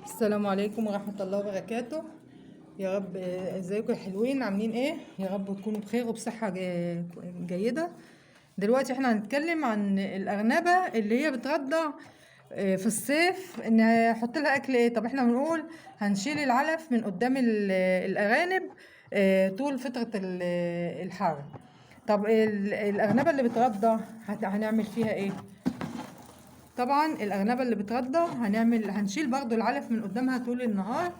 السلام عليكم ورحمة الله وبركاته. يا رب ازيكم يا حلوين، عاملين ايه؟ يا رب تكونوا بخير وبصحة جيدة. دلوقتي احنا هنتكلم عن الأرنبة اللي هي بترضع في الصيف، نحط لها اكل ايه. طب احنا بنقول هنشيل العلف من قدام الأرانب طول فترة الحر. طب الأرنبة اللي بترضع هنعمل فيها ايه؟ طبعا الأرنبة اللي بترضع هنشيل برضو العلف من قدامها طول النهار،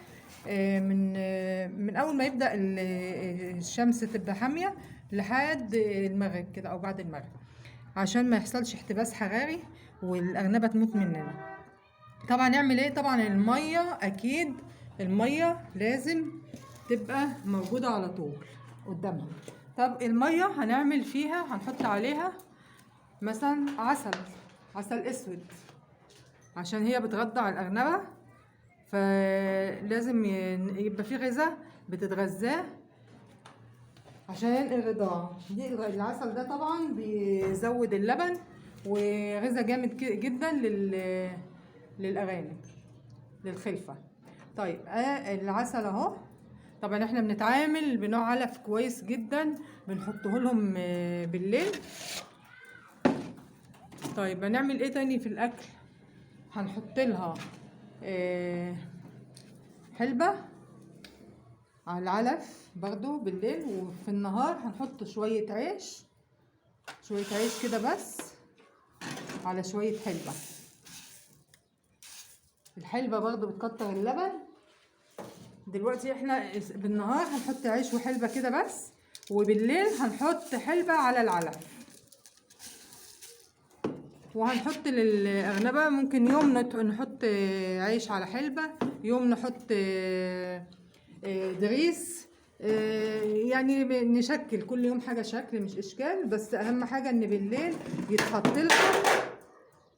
من أول ما يبدأ الشمس تبقى حامية لحد المغرب كده أو بعد المغرب، عشان ما يحصلش احتباس حراري والأرنبة تموت مننا. طبعا نعمل ايه؟ طبعا المية أكيد المية لازم تبقى موجودة على طول قدامها. طب المية هنعمل فيها، هنحط عليها مثلا عسل اسود، عشان هي بترضع الارنبه، فلازم يبقى في غذاء بتتغذاه عشان الرضاعه دي. العسل ده طبعا بيزود اللبن وغذاء جامد جدا للارانب، للخلفه. طيب العسل اهو. طبعا احنا بنتعامل بنوع علف كويس جدا بنحطه لهم بالليل. طيب هنعمل ايه تاني في الاكل؟ هنحط لها حلبة على العلف برضو بالليل، وفي النهار هنحط شوية عيش كده بس على شوية حلبة. الحلبة برضو بتكتر اللبن. دلوقتي احنا بالنهار هنحط عيش وحلبة كده بس، وبالليل هنحط حلبة على العلف. وهنحط للأرنبة ممكن يوم نحط عيش على حلبة، يوم نحط دريس، يعني نشكل كل يوم حاجة شكل مش إشكال. بس أهم حاجة إن بالليل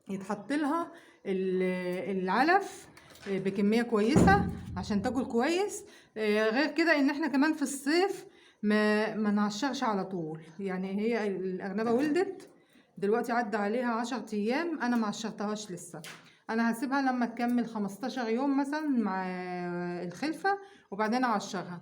يتحط لها العلف بكمية كويسة عشان تاكل كويس. غير كده إن احنا كمان في الصيف ما نعشرش على طول. يعني هي الأرنبة ولدت دلوقتي عدى عليها 10 ايام، انا ما عشرتهاش لسه. انا هسيبها لما تكمل 15 يوم مثلا مع الخلفة وبعدين اعشرها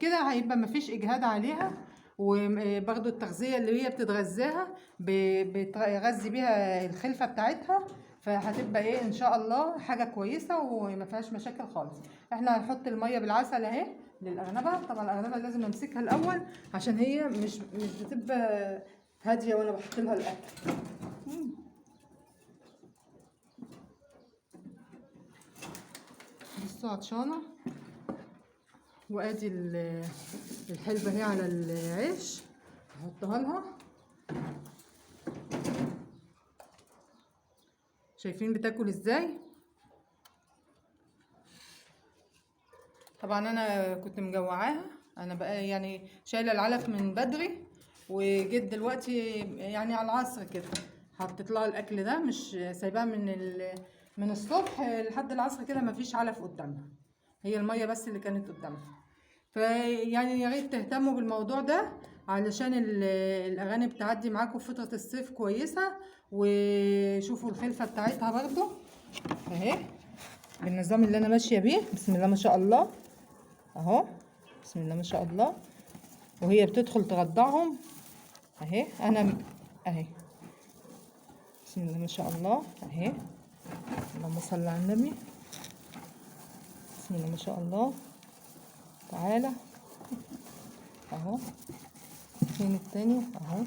كده، هيبقى مفيش اجهاد عليها. وبرضو التغذية اللي هي بتتغذاها بتغذي بيها الخلفة بتاعتها، فهتبقى ايه ان شاء الله حاجة كويسة وما فيهاش مشاكل خالص. احنا هنحط المية بالعسل اهي للأرنبة. طبعا الأرنبة لازم امسكها الاول عشان هي مش بتبقى هاديه وانا بحط لها الاكل. بصوا عطشانه، وادي الحلبه اهي على العيش هحطها لها. شايفين بتاكل ازاي؟ طبعا انا كنت مجوعاها، انا بقى يعني شايله العلف من بدري، وجيت دلوقتي يعني على العصر كده حطيت لها الاكل ده، مش سايباها من الصبح لحد العصر كده مفيش علف قدامها، هي الميه بس اللي كانت قدامها. فيعني يا ريت تهتموا بالموضوع ده علشان الارانب تعدي معاكم فتره الصيف كويسه. وشوفوا الخلفه بتاعتها برضو اهي بالنظام اللي انا ماشيه بيه. بسم الله ما شاء الله اهو، بسم الله ما شاء الله. وهي بتدخل ترضعهم اهي، انا اهي بسم الله ما شاء الله اهي. اللهم صل على النبي. بسم الله ما شاء الله. تعالى اهو، فين التاني اهو.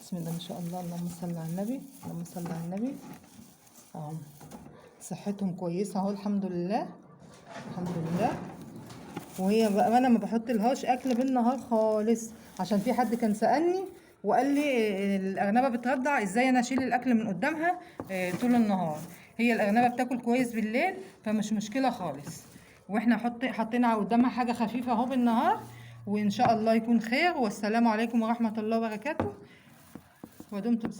بسم الله ما شاء الله. اللهم صل على النبي، اللهم صل على النبي اهو. صحتهم كويسه اهو الحمد لله، الحمد لله. وهي بقى انا ما بحط لهاش اكل بالنهار خالص، عشان في حد كان سالني وقال لي الارنبه بترضع ازاي انا اشيل الاكل من قدامها طول النهار. هي الارنبه بتاكل كويس بالليل فمش مشكله خالص. واحنا حطينا قدامها حاجه خفيفه اهو بالنهار، وان شاء الله يكون خير. والسلام عليكم ورحمه الله وبركاته، ودمتم